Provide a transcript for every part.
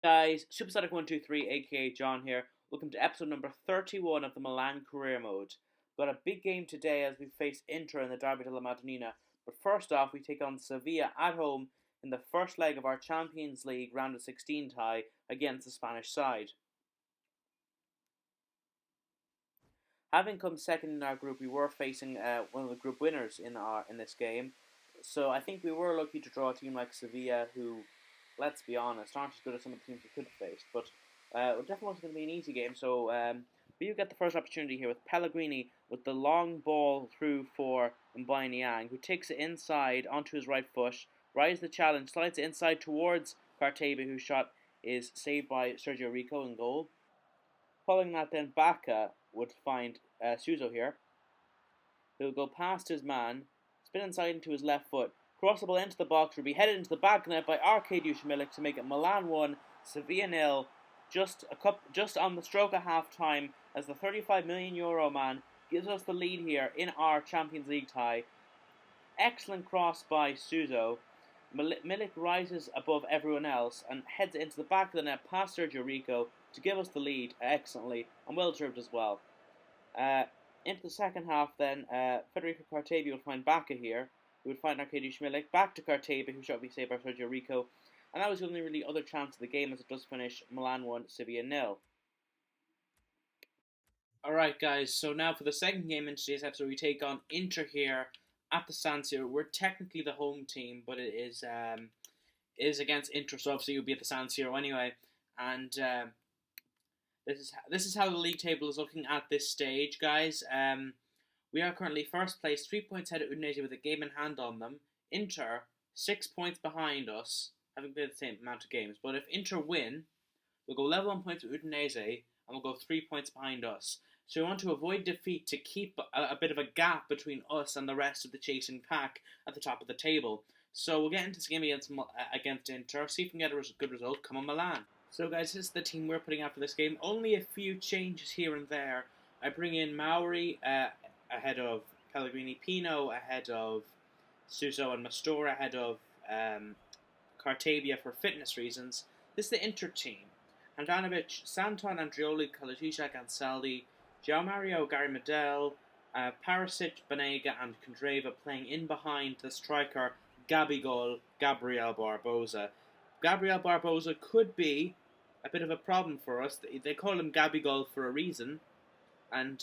Guys, Supersonic123 aka John here. Welcome to episode number 31 of the Milan Career Mode. We've got a big game today as we face Inter in the Derby della Madonnina. But first off, we take on Sevilla at home in the first leg of our Champions League round of 16 tie against the Spanish side. Having come second in our group, we were facing one of the group winners in this game. So I think we were lucky to draw a team like Sevilla, who, let's be honest, aren't as good as some of the teams we could have faced. But it definitely wasn't going to be an easy game. So we get the first opportunity here with Pellegrini with the long ball through for Mbaye Niang, who takes it inside onto his right foot, rises the challenge, slides it inside towards Cartebe, whose shot is saved by Sergio Rico in goal. Following that, then Bacca would find Suso here, who'll go past his man, spin inside into his left foot, cross the ball into the box, will be headed into the back net by Arkadiusz Milik to make it Milan 1, Sevilla 0, just on the stroke of half time, as the €35 million man gives us the lead here in our Champions League tie. Excellent cross by Suso. Milik rises above everyone else and heads it into the back of the net past Sergio Rico to give us the lead excellently, and well deserved as well. Into the second half then, Federico Cartebe would find Bacca here. We would find Arkadiusz Milik, back to Cartebe, who shot be saved by Sergio Rico, and that was the only really other chance of the game, as it does finish Milan 1, Sevilla 0. Alright guys, so now for the second game in today's episode, we take on Inter here at the San Siro. We're technically the home team, but it is against Inter, so obviously you'll be at the San Siro anyway. And this is how the league table is looking at this stage, guys. We are currently first place, 3 points ahead of Udinese with a game in hand on them. Inter 6 points behind us, having played the same amount of games. But if Inter win, we'll go level on points with Udinese, and we'll go 3 points behind us. So we want to avoid defeat to keep a bit of a gap between us and the rest of the chasing pack at the top of the table. So we'll get into this game against Inter, see if we can get a good result. Come on, Milan. So guys, this is the team we're putting out for this game. Only a few changes here and there. I bring in Mauri ahead of Pellegrini, Pino ahead of Suso, and Mastor ahead of Cartabia for fitness reasons. This is the Inter team. Handanovic, Santon, Andrioli, Kalajdziak, Ansaldi, João Mario, Gary Medel, Parasic, Banega, and Kondreva playing in behind the striker Gabigol, Gabriel Barbosa. Gabriel Barbosa could be a bit of a problem for us. They call him Gabigol for a reason, and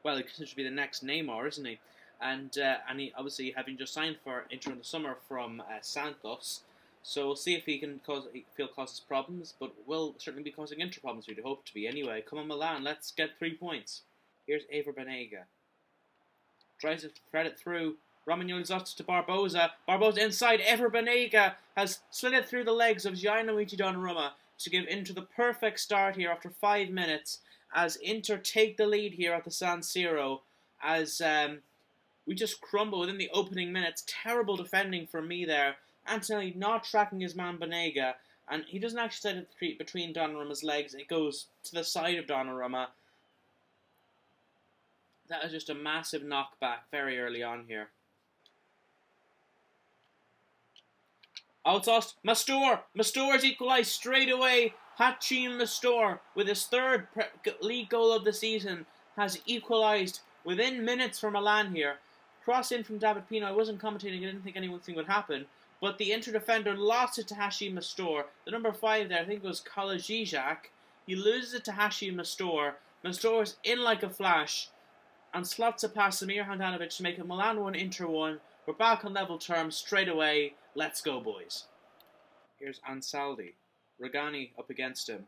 well, he could be the next Neymar, isn't he? And he obviously having just signed for Inter in the summer from Santos. So we'll see if he can causes problems, but will certainly be causing Inter problems. We'd hope to be anyway. Come on, Milan, let's get 3 points. Here's Ever Banega. Tries to thread it through. Romagnoli's lost to Barbosa. Barbosa inside. Ever Banega has slid it through the legs of Gianluigi Donnarumma to give Inter the perfect start here after 5 minutes, as Inter take the lead here at the San Siro, as we just crumble within the opening minutes. Terrible defending from me there. Antonelli not tracking his man Banega, and he doesn't actually set it between Donnarumma's legs. It goes to the side of Donnarumma. That was just a massive knockback very early on here. Oh, it's lost. Mastor! Mastor's equalised straight away. Hachin Mastor, with his third league goal of the season, has equalised within minutes for Milan here. Cross in from David Pino. I wasn't commentating. I didn't think anything would happen. But the Inter defender lost it to Hashim Mastor. The number 5 there, I think it was Kalajdziak. He loses it to Hashim Mastor. Mastor's in like a flash and slots it past Samir Handanovic to make it Milan 1, Inter 1. We're back on level terms straight away. Let's go, boys. Here's Ansaldi. Ragani up against him.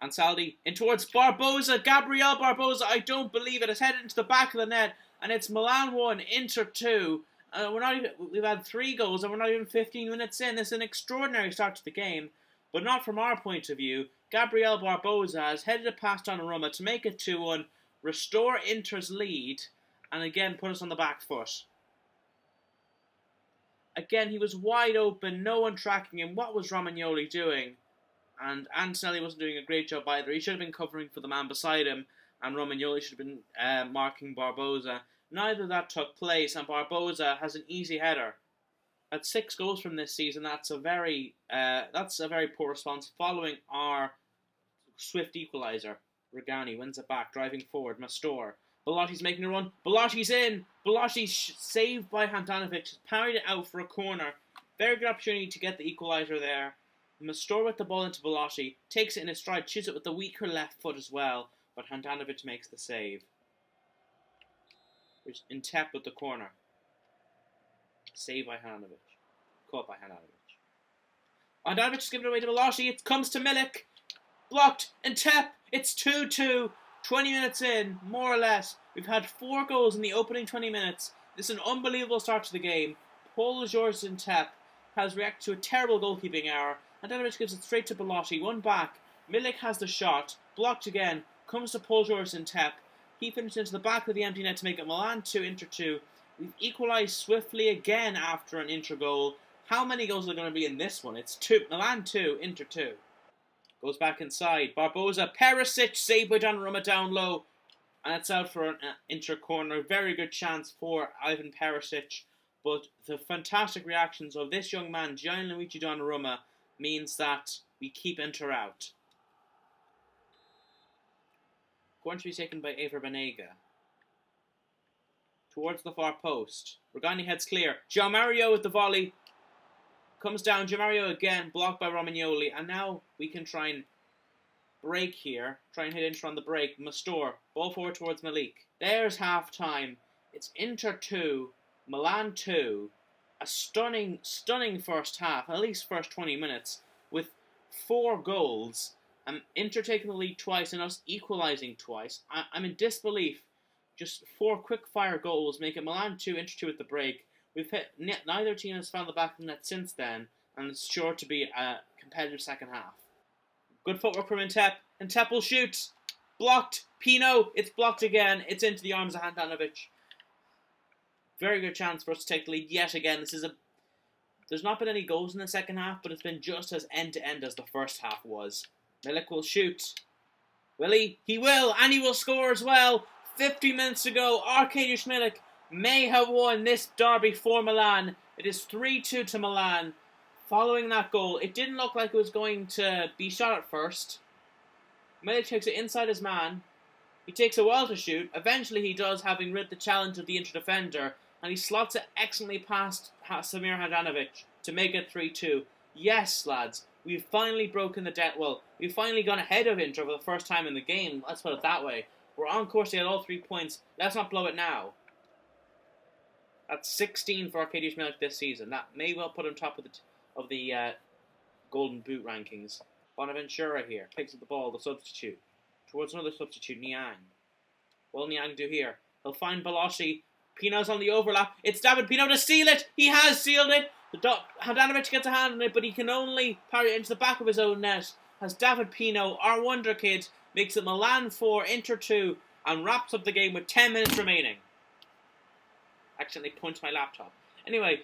Ansaldi in towards Barbosa. Gabriel Barbosa, I don't believe it. It's headed into the back of the net, and it's Milan 1, Inter 2. We've had 3 goals and we're not even 15 minutes in. This is an extraordinary start to the game, but not from our point of view. Gabriel Barbosa has headed it past Donnarumma to make it 2-1, restore Inter's lead, and again put us on the back foot. Again, he was wide open, no one tracking him. What was Romagnoli doing? And Antonelli wasn't doing a great job either. He should have been covering for the man beside him, and Romagnoli should have been marking Barbosa. Neither of that took place, and Barbosa has an easy header. At 6 goals from this season, that's a very poor response. Following our swift equaliser, Regani wins it back, driving forward. Mastor, Belotti's making a run. Belotti's in. Belotti's saved by Handanovic. Parried it out for a corner. Very good opportunity to get the equaliser there. Mastor with the ball into Belotti, takes it in his stride, shoots it with the weaker left foot as well, but Handanovic makes the save. In tap with the corner. Saved by Handanovic. Caught by Handanovic. Handanovic is giving it away to Belotti. It comes to Milik. Blocked. And tap. It's 2-2. 20 minutes in, more or less. We've had 4 goals in the opening 20 minutes. This is an unbelievable start to the game. Paul Georges in tap has reacted to a terrible goalkeeping error. Handanovic gives it straight to Belotti. One back. Milik has the shot. Blocked again. Comes to Paul Georges in tap. He finishes into the back of the empty net to make it Milan 2, Inter 2. We've equalised swiftly again after an Inter goal. How many goals are there going to be in this one? It's 2. Milan 2, Inter 2. Goes back inside. Barbosa. Perisic. Saved by Donnarumma down low. And it's out for an Inter corner. Very good chance for Ivan Perisic. But the fantastic reactions of this young man, Gianluigi Donnarumma, means that we keep Inter out. Going to be taken by Ever Banega. Towards the far post. Regani heads clear. Gianmario with the volley. Comes down. Gianmario again. Blocked by Romagnoli. And now we can try and break here. Try and hit Inter on the break. Mastor. Ball forward towards Malik. There's half time. It's Inter 2. Milan 2. A stunning first half. At least first 20 minutes. With 4 goals. Inter taking the lead twice and us equalising twice. I'm in disbelief. Just 4 quick-fire goals make it Milan 2, Inter 2 at the break. We've hit neither team has found the back of the net since then, and it's sure to be a competitive second half. Good footwork from Intep. Intep will shoot. Blocked. Pino. It's blocked again. It's into the arms of Handanovic. Very good chance for us to take the lead yet again. There's not been any goals in the second half, but it's been just as end-to-end as the first half was. Milik will shoot. Will he? He will, and he will score as well. 50 minutes to go. Arkadiusz Milik may have won this derby for Milan. It is 3-2 to Milan. Following that goal, it didn't look like it was going to be shot at first. Milik takes it inside his man. He takes a while to shoot. Eventually he does, having rid the challenge of the Inter defender. And he slots it excellently past Samir Handanovic to make it 3-2. Yes, lads. We've finally broken the debt. Well, we've finally gone ahead of Inter for the first time in the game. Let's put it that way. We're on course to get all 3 points. Let's not blow it now. That's 16 for Arkadiusz Milik this season. That may well put him top of the Golden Boot rankings. Bonaventura here. Picks up the ball, the substitute. Towards another substitute, Niang. What will Niang do here? He'll find Belotti. Pino's on the overlap. It's David Pino to seal it. He has sealed it. Handanovic gets a hand on it, but he can only parry it into the back of his own net. As David Pino, our wonder kid, makes it Milan 4, Inter 2, and wraps up the game with 10 minutes remaining. Accidentally punched my laptop. Anyway,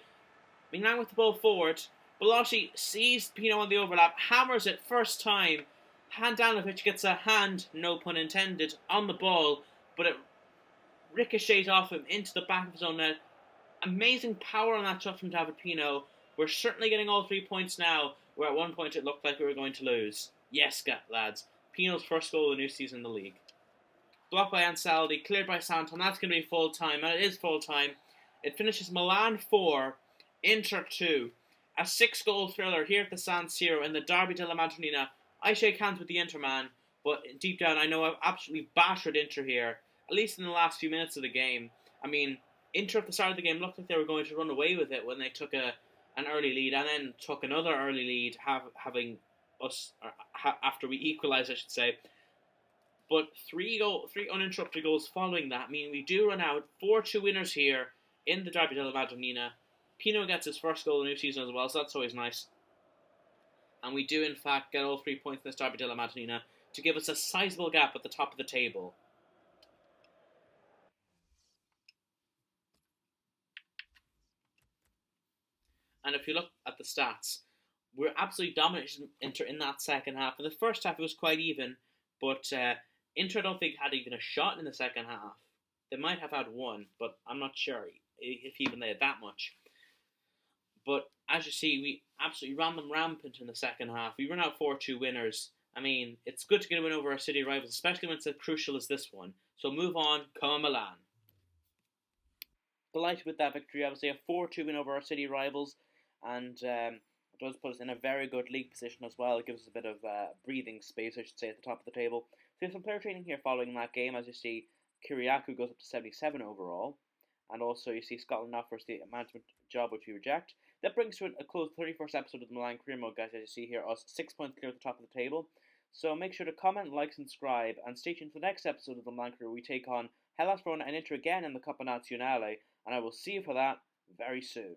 Milan with the ball forward. Belotti sees Pino on the overlap, hammers it first time. Handanovic gets a hand, no pun intended, on the ball, but it ricochets off him into the back of his own net. Amazing power on that shot from David Pino. We're certainly getting all 3 points now, where at one point it looked like we were going to lose. Yes, lads. Pino's first goal of the new season in the league. Blocked by Ansaldi, cleared by Santon. That's going to be full time, and it is full time. It finishes Milan 4, Inter 2. A 6-goal thriller here at the San Siro in the Derby della Madonnina. I shake hands with the Inter man, but deep down I know I've absolutely battered Inter here, at least in the last few minutes of the game. I mean, Inter at the start of the game looked like they were going to run away with it when they took an early lead and then took another early lead, having us after we equalised, I should say. But three uninterrupted goals following that mean we do run out 4-2 winners here in the Derby della Madonnina. Pino gets his first goal of the new season as well, so that's always nice. And we do in fact get all 3 points in this Derby della Madonnina to give us a sizable gap at the top of the table. And if you look at the stats, we're absolutely dominating Inter in that second half. In the first half, it was quite even, but Inter, I don't think, had even a shot in the second half. They might have had one, but I'm not sure if even they had that much. But as you see, we absolutely ran them rampant in the second half. We run out 4-2 winners. I mean, it's good to get a win over our city rivals, especially when it's as crucial as this one. So move on, come on Milan. Delighted with that victory. Obviously, a 4-2 win over our city rivals, and it does put us in a very good league position as well. It gives us a bit of breathing space, I should say, at the top of the table. So we have some player training here following that game. As you see, Kiriakou goes up to 77 overall, and also you see Scotland offers the management job, which we reject. That brings to a close 31st episode of the Milan Career Mode, guys. As you see here, us 6 points clear at the top of the table. So make sure to comment, like, subscribe, and stay tuned for the next episode of the Milan Career. We take on Hellas Verona and Inter again in the Coppa Nazionale, and I will see you for that very soon.